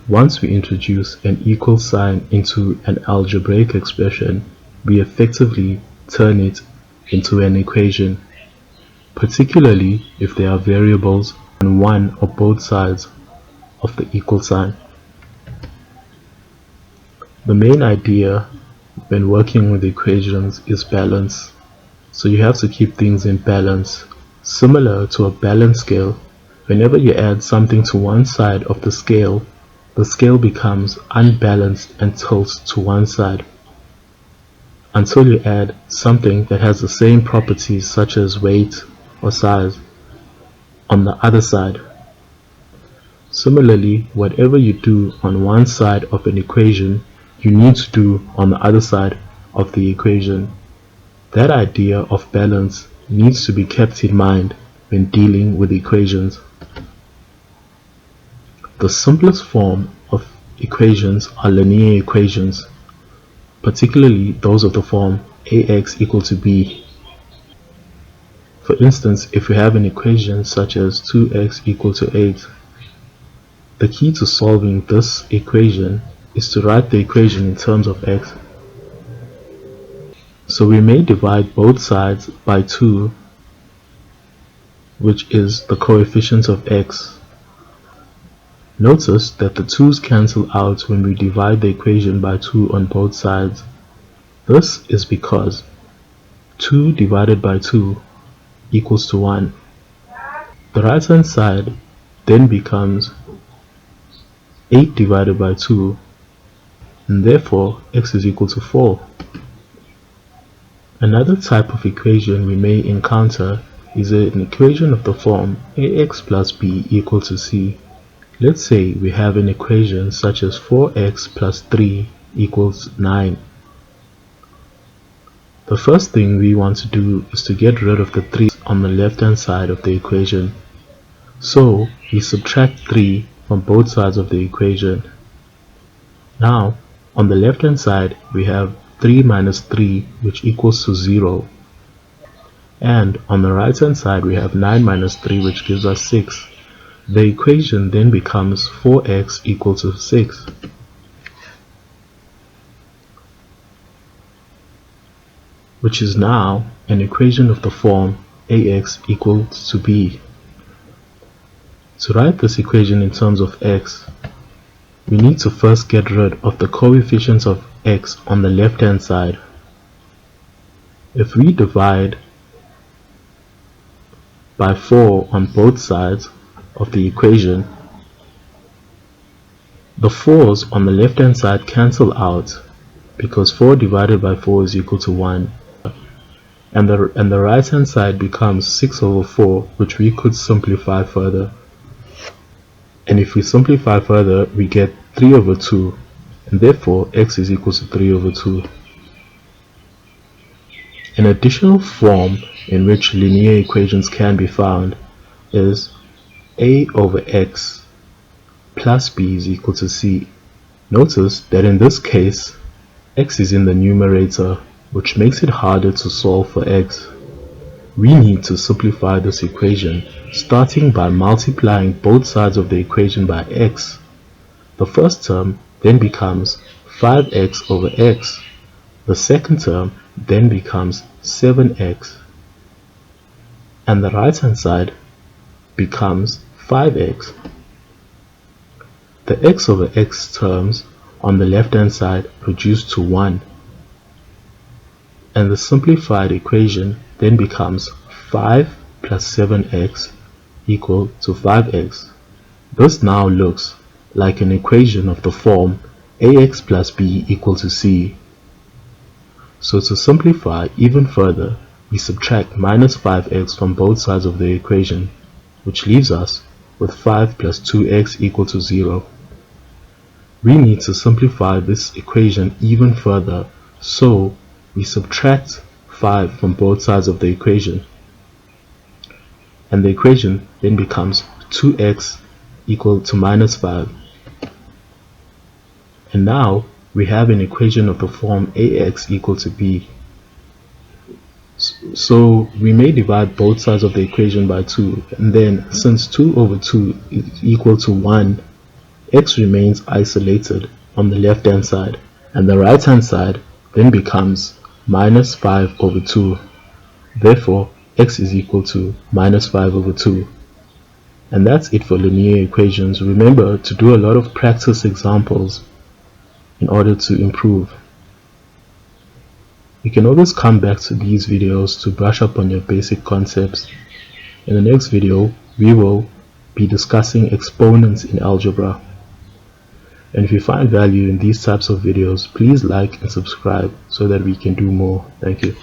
Once we introduce an equal sign into an algebraic expression, we effectively turn it into an equation, particularly if there are variables on one or both sides of the equal sign. The main idea when working with equations is balance, so you have to keep things in balance. Similar to a balance scale, whenever you add something to one side of the scale becomes unbalanced and tilts to one side, until you add something that has the same properties such as weight or size on the other side. Similarly, whatever you do on one side of an equation, you need to do on the other side of the equation. That idea of balance needs to be kept in mind when dealing with equations. The simplest form of equations are linear equations, particularly those of the form ax equal to b. For instance, if we have an equation such as 2x equal to 8, the key to solving this equation is to write the equation in terms of x. So we may divide both sides by 2, which is the coefficient of x. Notice that the 2's cancel out when we divide the equation by 2 on both sides. This is because 2 divided by 2 equals to 1. The right hand side then becomes 8 divided by 2, and therefore x is equal to 4. Another type of equation we may encounter is an equation of the form ax plus b equal to c. Let's say we have an equation such as 4x plus 3 equals 9. The first thing we want to do is to get rid of the 3 on the left hand side of the equation. So we subtract 3 from both sides of the equation. Now on the left hand side we have 3 minus 3, which equals to 0. And on the right hand side we have 9 minus 3, which gives us 6. The equation then becomes 4x equal to 6. Which is now an equation of the form ax equals to b. To write this equation in terms of x, we need to first get rid of the coefficients of x on the left hand side. If we divide by 4 on both sides of the equation, the 4's on the left hand side cancel out because 4 divided by 4 is equal to 1, and the right hand side becomes 6 over 4, which we could simplify further. And if we simplify further, we get 3 over 2, and therefore x is equal to 3 over 2. An additional form in which linear equations can be found is a over x plus b is equal to c. Notice that in this case, x is in the numerator, which makes it harder to solve for x. We need to simplify this equation, starting by multiplying both sides of the equation by x. The first term then becomes 5x over x. The second term then becomes 7x. And the right hand side becomes 5x. The x over x terms on the left hand side reduce to 1. And the simplified equation then becomes 5 plus 7x equal to 5x. This now looks like an equation of the form ax plus b equal to c. So to simplify even further, we subtract minus 5x from both sides of the equation, which leaves us with 5 plus 2x equal to 0. We need to simplify this equation even further, so we subtract 5 from both sides of the equation, and the equation then becomes 2x equal to minus 5. And now we have an equation of the form ax equal to b. So we may divide both sides of the equation by 2, and then since 2 over 2 is equal to 1, x remains isolated on the left hand side, and the right hand side then becomes minus 5 over 2. Therefore, x is equal to minus 5 over 2. And that's it for linear equations. Remember to do a lot of practice examples in order to improve. You can always come back to these videos to brush up on your basic concepts. In the next video, we will be discussing exponents in algebra. And if you find value in these types of videos, please like and subscribe so that we can do more. Thank you.